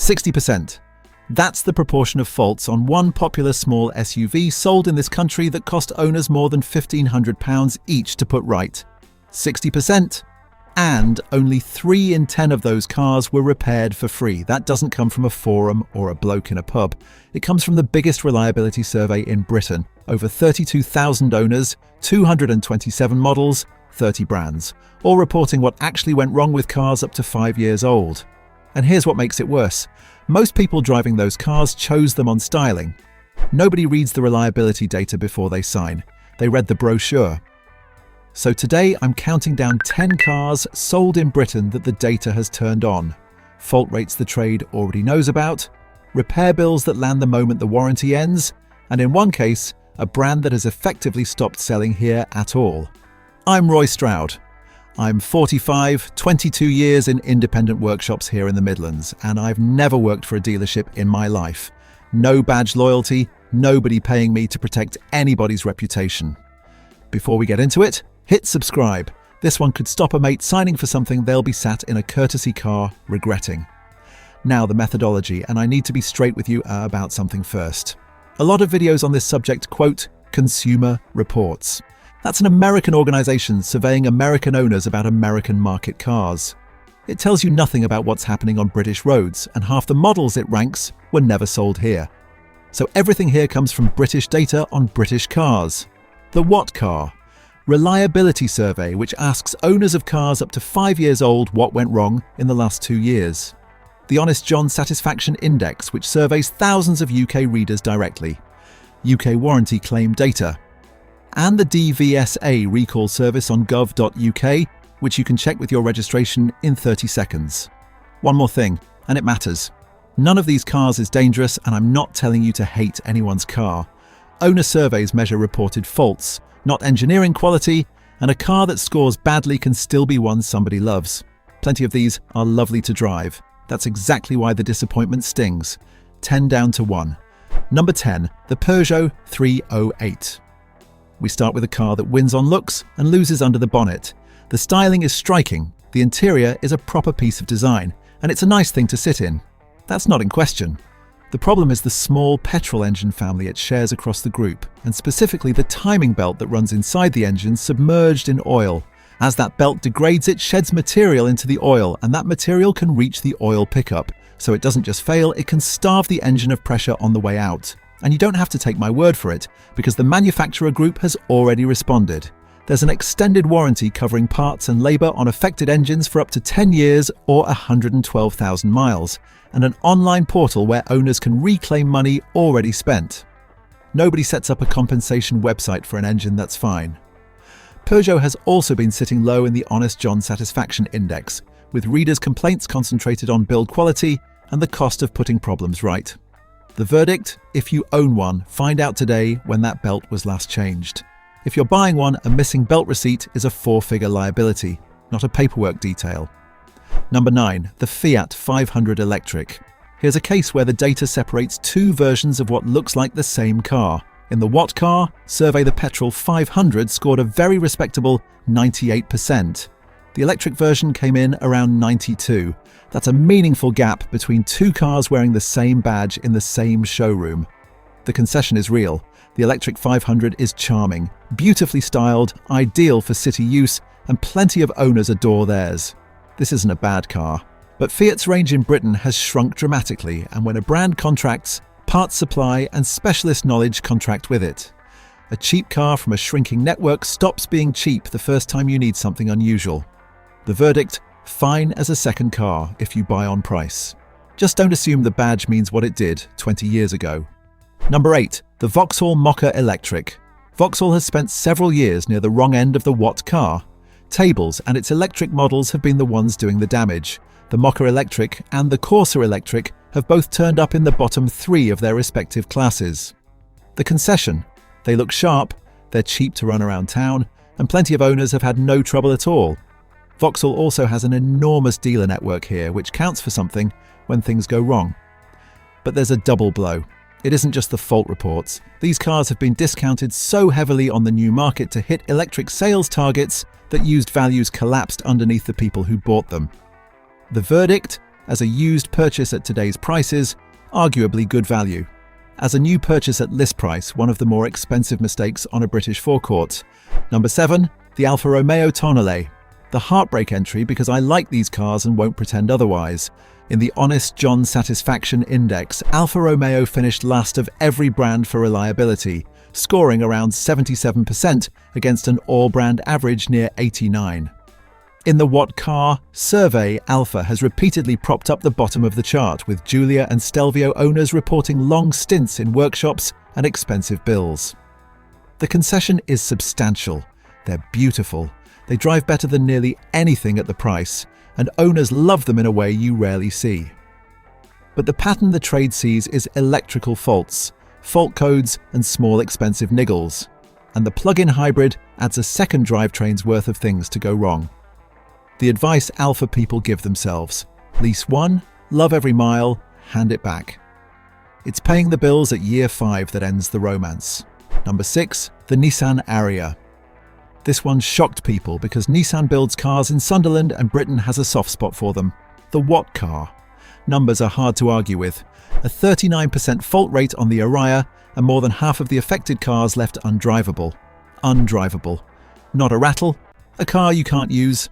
60%. That's the proportion of faults on one popular small SUV sold in this country that cost owners more than £1,500 each to put right. 60%. And only 3 in 10 of those cars were repaired for free. That doesn't come from a forum or a bloke in a pub. It comes from the biggest reliability survey in Britain. Over 32,000 owners, 227 models, 30 brands, all reporting what actually went wrong with cars up to 5 years old. And here's what makes it worse. Most people driving those cars chose them on styling. Nobody reads the reliability data before they sign. They read the brochure. So today I'm counting down 10 cars sold in Britain that the data has turned on. Fault rates the trade already knows about, repair bills that land the moment the warranty ends, and in one case, a brand that has effectively stopped selling here at all. I'm Roy Stroud. I'm 45, 22 years in independent workshops here in the Midlands, and I've never worked for a dealership in my life. No badge loyalty, nobody paying me to protect anybody's reputation. Before we get into it, hit subscribe. This one could stop a mate signing for something they'll be sat in a courtesy car regretting. Now the methodology, and I need to be straight with you about something first. A lot of videos on this subject quote Consumer Reports. That's an American organization surveying American owners about American market cars. It tells you nothing about what's happening on British roads, and half the models it ranks were never sold here. So everything here comes from British data on British cars. The What Car? Reliability survey, which asks owners of cars up to 5 years old what went wrong in the last 2 years. The Honest John Satisfaction Index, which surveys thousands of UK readers directly. UK warranty claim data. And the DVSA recall service on gov.uk, which you can check with your registration in 30 seconds. One more thing, and it matters. None of these cars is dangerous, and I'm not telling you to hate anyone's car. Owner surveys measure reported faults, not engineering quality, and a car that scores badly can still be one somebody loves. Plenty of these are lovely to drive. That's exactly why the disappointment stings. 10 down to 1. Number 10, the Peugeot 308. We start with a car that wins on looks and loses under the bonnet. The styling is striking, the interior is a proper piece of design, and it's a nice thing to sit in. That's not in question. The problem is the small petrol engine family it shares across the group, and specifically the timing belt that runs inside the engine submerged in oil. As that belt degrades, it sheds material into the oil, and that material can reach the oil pickup. So it doesn't just fail, it can starve the engine of pressure on the way out. And you don't have to take my word for it, because the manufacturer group has already responded. There's an extended warranty covering parts and labour on affected engines for up to 10 years or 112,000 miles, and an online portal where owners can reclaim money already spent. Nobody sets up a compensation website for an engine that's fine. Peugeot has also been sitting low in the Honest John Satisfaction Index, with readers' complaints concentrated on build quality and the cost of putting problems right. The verdict? If you own one, find out today when that belt was last changed. If you're buying one, a missing belt receipt is a 4-figure liability, not a paperwork detail. Number 9, the Fiat 500 Electric. Here's a case where the data separates 2 versions of what looks like the same car. In the What Car survey, the petrol 500 scored a very respectable 98%. The electric version came in around 92. That's a meaningful gap between 2 cars wearing the same badge in the same showroom. The concession is real. The electric 500 is charming, beautifully styled, ideal for city use, and plenty of owners adore theirs. This isn't a bad car, but Fiat's range in Britain has shrunk dramatically, and when a brand contracts, parts supply and specialist knowledge contract with it. A cheap car from a shrinking network stops being cheap the first time you need something unusual. The verdict? Fine as a second car if you buy on price. Just don't assume the badge means what it did 20 years ago. Number 8, the Vauxhall Mocha Electric. Vauxhall has spent several years near the wrong end of the What Car. Tables and its electric models have been the ones doing the damage. The Mocha Electric and the Corsa Electric have both turned up in the bottom 3 of their respective classes. The concession? They look sharp, they're cheap to run around town, and plenty of owners have had no trouble at all. Vauxhall also has an enormous dealer network here, which counts for something when things go wrong. But there's a double blow. It isn't just the fault reports. These cars have been discounted so heavily on the new market to hit electric sales targets that used values collapsed underneath the people who bought them. The verdict? As a used purchase at today's prices, arguably good value. As a new purchase at list price, one of the more expensive mistakes on a British forecourt. Number 7, the Alfa Romeo Tonale. The heartbreak entry because I like these cars and won't pretend otherwise. In the Honest John Satisfaction Index, Alfa Romeo finished last of every brand for reliability, scoring around 77% against an all-brand average near 89. In the What Car survey, Alfa has repeatedly propped up the bottom of the chart, with Giulia and Stelvio owners reporting long stints in workshops and expensive bills. The concession is substantial. They're beautiful. They drive better than nearly anything at the price, and owners love them in a way you rarely see. But the pattern the trade sees is electrical faults, fault codes, and small expensive niggles. And the plug-in hybrid adds a second drivetrain's worth of things to go wrong. The advice Alfa people give themselves: lease one, love every mile, hand it back. It's paying the bills at year 5 that ends the romance. Number 6, the Nissan Ariya. This one shocked people because Nissan builds cars in Sunderland and Britain has a soft spot for them. The What Car? Numbers are hard to argue with. A 39% fault rate on the Ariya and more than half of the affected cars left undrivable. Undrivable. Not a rattle, a car you can't use.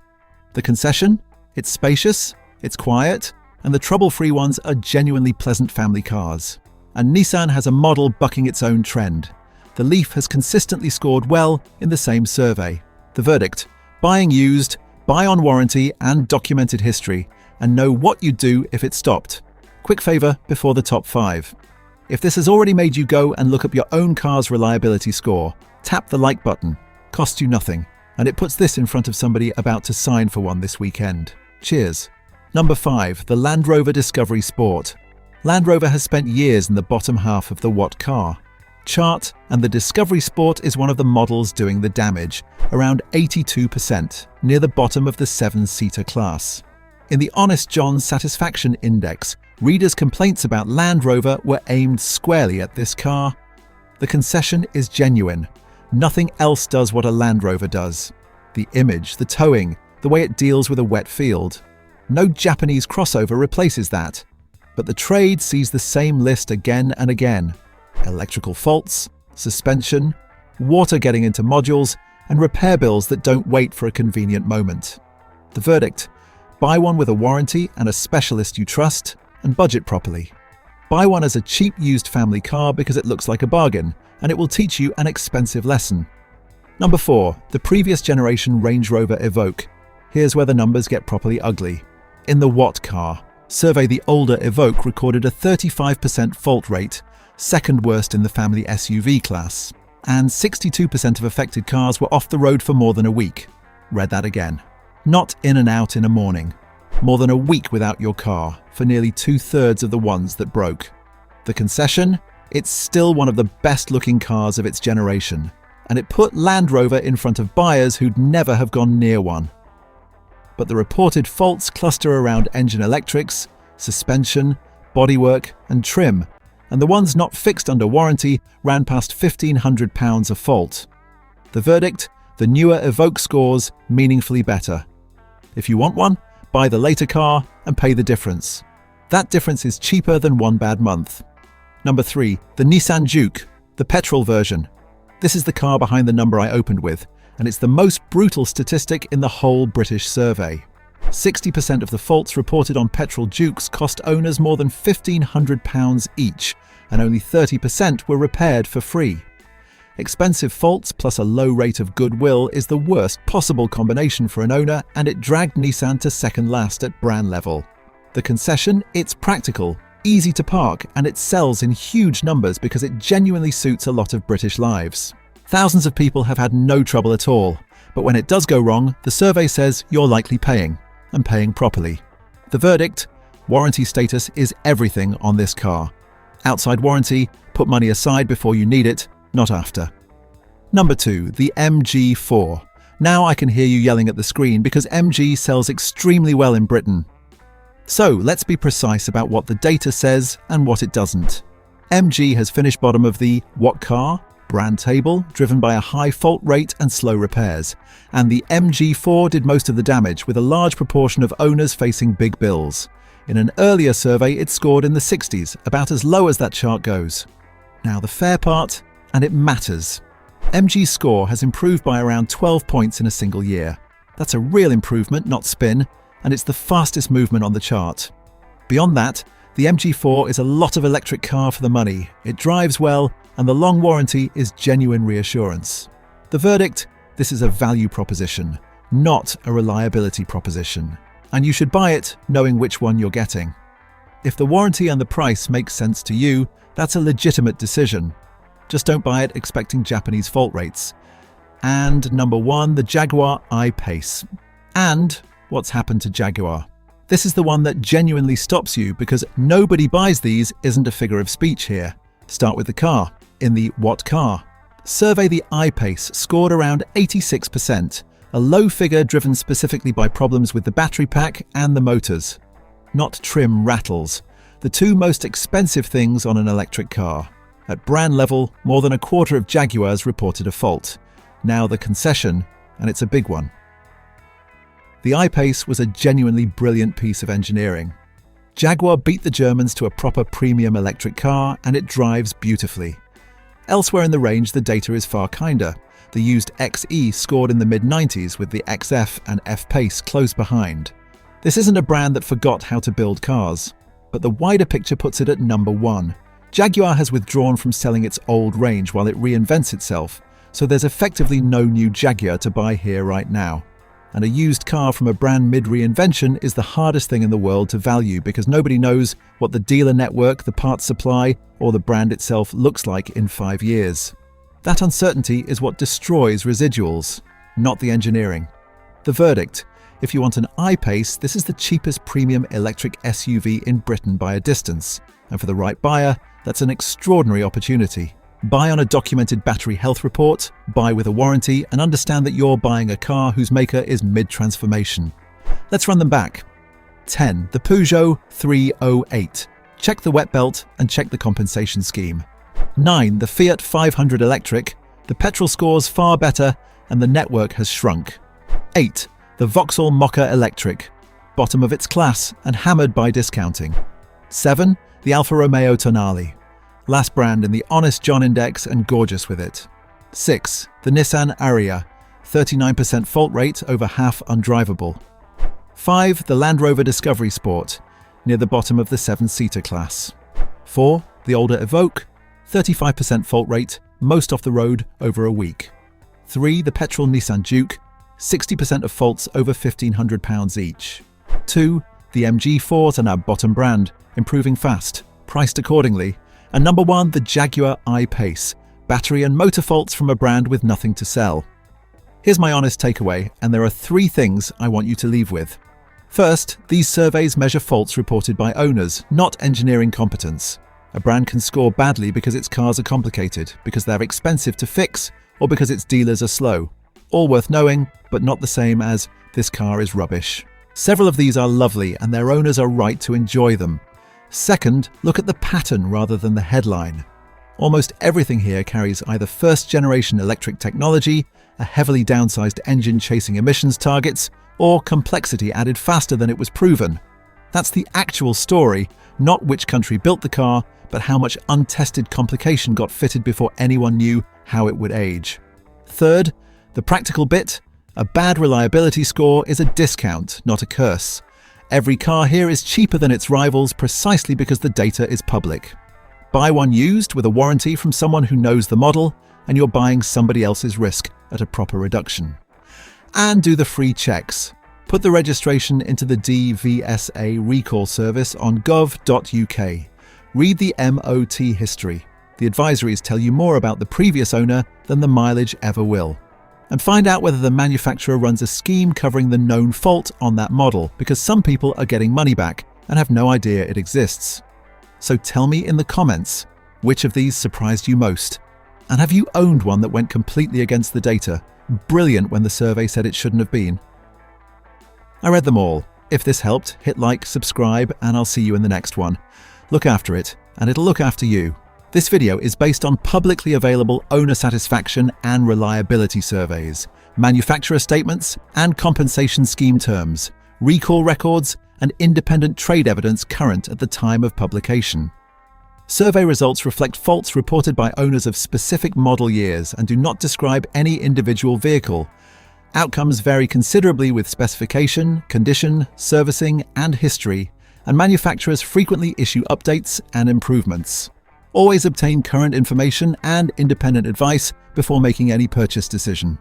The concession? It's spacious, it's quiet, and the trouble-free ones are genuinely pleasant family cars. And Nissan has a model bucking its own trend. The Leaf has consistently scored well in the same survey. The verdict: buying used, buy on warranty and documented history, and know what you'd do if it stopped. Quick favour before the top 5. If this has already made you go and look up your own car's reliability score, tap the like button. Costs you nothing. And it puts this in front of somebody about to sign for one this weekend. Cheers. Number 5, the Land Rover Discovery Sport. Land Rover has spent years in the bottom half of the What Car chart, and the Discovery Sport is one of the models doing the damage, around 82%, near the bottom of the 7-seater class. In the Honest John Satisfaction Index, readers' complaints about Land Rover were aimed squarely at this car. The concession is genuine. Nothing else does what a Land Rover does. The image, the towing, the way it deals with a wet field. No Japanese crossover replaces that. But the trade sees the same list again and again. Electrical faults, suspension, water getting into modules, and repair bills that don't wait for a convenient moment. The verdict: buy one with a warranty and a specialist you trust, and budget properly. Buy one as a cheap used family car because it looks like a bargain, and it will teach you an expensive lesson. Number 4, the previous generation Range Rover Evoque. Here's where the numbers get properly ugly. In the What Car survey, the older Evoque recorded a 35% fault rate, second worst in the family SUV class, and 62% of affected cars were off the road for more than a week. Read that again. Not in and out in a morning. More than a week without your car, for nearly 2/3 of the ones that broke. The concession? It's still one of the best-looking cars of its generation, and it put Land Rover in front of buyers who'd never have gone near one. But the reported faults cluster around engine electrics, suspension, bodywork, and trim, and the ones not fixed under warranty ran past £1,500 a fault. The verdict? The newer Evoque scores meaningfully better. If you want one, buy the later car and pay the difference. That difference is cheaper than one bad month. Number 3, the Nissan Juke, the petrol version. This is the car behind the number I opened with, and it's the most brutal statistic in the whole British survey. 60% of the faults reported on petrol Jukes cost owners more than £1,500 each, and only 30% were repaired for free. Expensive faults plus a low rate of goodwill is the worst possible combination for an owner, and it dragged Nissan to second last at brand level. The concession? It's practical, easy to park, and it sells in huge numbers because it genuinely suits a lot of British lives. Thousands of people have had no trouble at all, but when it does go wrong, the survey says you're likely paying, and paying properly. The verdict? Warranty status is everything on this car. Outside warranty, put money aside before you need it, not after. Number 2, the MG4. Now I can hear you yelling at the screen because MG sells extremely well in Britain. So let's be precise about what the data says and what it doesn't. MG has finished bottom of the What Car brand table, driven by a high fault rate and slow repairs, and the MG4 did most of the damage, with a large proportion of owners facing big bills. In an earlier survey, it scored in the 60s, about as low as that chart goes. Now the fair part, and it matters. MG's score has improved by around 12 points in a single year. That's a real improvement, not spin, and it's the fastest movement on the chart. Beyond that, the MG4 is a lot of electric car for the money. It drives well, and the long warranty is genuine reassurance. The verdict: this is a value proposition, not a reliability proposition. And you should buy it knowing which one you're getting. If the warranty and the price make sense to you, that's a legitimate decision. Just don't buy it expecting Japanese fault rates. And number 1, the Jaguar I-Pace. And what's happened to Jaguar? This is the one that genuinely stops you, because nobody buys these isn't a figure of speech here. Start with the car. In the what car? Survey the I-Pace scored around 86%, a low figure driven specifically by problems with the battery pack and the motors. Not trim rattles, the two most expensive things on an electric car. At brand level, more than a quarter of Jaguars reported a fault. Now the concession, and it's a big one. The I-Pace was a genuinely brilliant piece of engineering. Jaguar beat the Germans to a proper premium electric car, and it drives beautifully. Elsewhere in the range, the data is far kinder. The used XE scored in the mid-90s, with the XF and F-Pace close behind. This isn't a brand that forgot how to build cars, but the wider picture puts it at number 1. Jaguar has withdrawn from selling its old range while it reinvents itself, so there's effectively no new Jaguar to buy here right now. And a used car from a brand mid-reinvention is the hardest thing in the world to value, because nobody knows what the dealer network, the parts supply, or the brand itself looks like in 5 years. That uncertainty is what destroys residuals, not the engineering. The verdict: if you want an I-Pace, this is the cheapest premium electric SUV in Britain by a distance. And for the right buyer, that's an extraordinary opportunity. Buy on a documented battery health report, buy with a warranty, and understand that you're buying a car whose maker is mid-transformation. Let's run them back. 10. The Peugeot 308. Check the wet belt and check the compensation scheme. 9. The Fiat 500 electric. The petrol score's far better and the network has shrunk. 8. The Vauxhall Mokka electric. Bottom of its class and hammered by discounting. 7. The Alfa Romeo Tonale. Last brand in the Honest John Index and gorgeous with it. 6. The Nissan Ariya. 39% fault rate, over half undrivable. 5. The Land Rover Discovery Sport, near the bottom of the 7-seater class. 4. The older Evoque. 35% fault rate, most off the road over a week. 3. The petrol Nissan Juke. 60% of faults over £1,500 each. 2. The MG4s are now bottom brand, improving fast, priced accordingly. And number 1, the Jaguar I-Pace, battery and motor faults from a brand with nothing to sell. Here's my honest takeaway, and there are 3 things I want you to leave with. First, these surveys measure faults reported by owners, not engineering competence. A brand can score badly because its cars are complicated, because they're expensive to fix, or because its dealers are slow. All worth knowing, but not the same as, this car is rubbish. Several of these are lovely, and their owners are right to enjoy them. Second, look at the pattern rather than the headline. Almost everything here carries either first-generation electric technology, a heavily downsized engine chasing emissions targets, or complexity added faster than it was proven. That's the actual story, not which country built the car, but how much untested complication got fitted before anyone knew how it would age. Third, the practical bit: a bad reliability score is a discount, not a curse. Every car here is cheaper than its rivals precisely because the data is public. Buy one used with a warranty from someone who knows the model, and you're buying somebody else's risk at a proper reduction. And do the free checks. Put the registration into the DVSA recall service on gov.uk. Read the MOT history. The advisories tell you more about the previous owner than the mileage ever will. And find out whether the manufacturer runs a scheme covering the known fault on that model, because some people are getting money back and have no idea it exists. So tell me in the comments, which of these surprised you most? And have you owned one that went completely against the data, brilliant when the survey said it shouldn't have been? I read them all. If this helped, hit like, subscribe, and I'll see you in the next one. Look after it, and it'll look after you. This video is based on publicly available owner satisfaction and reliability surveys, manufacturer statements and compensation scheme terms, recall records, and independent trade evidence current at the time of publication. Survey results reflect faults reported by owners of specific model years and do not describe any individual vehicle. Outcomes vary considerably with specification, condition, servicing, and history, and manufacturers frequently issue updates and improvements. Always obtain current information and independent advice before making any purchase decision.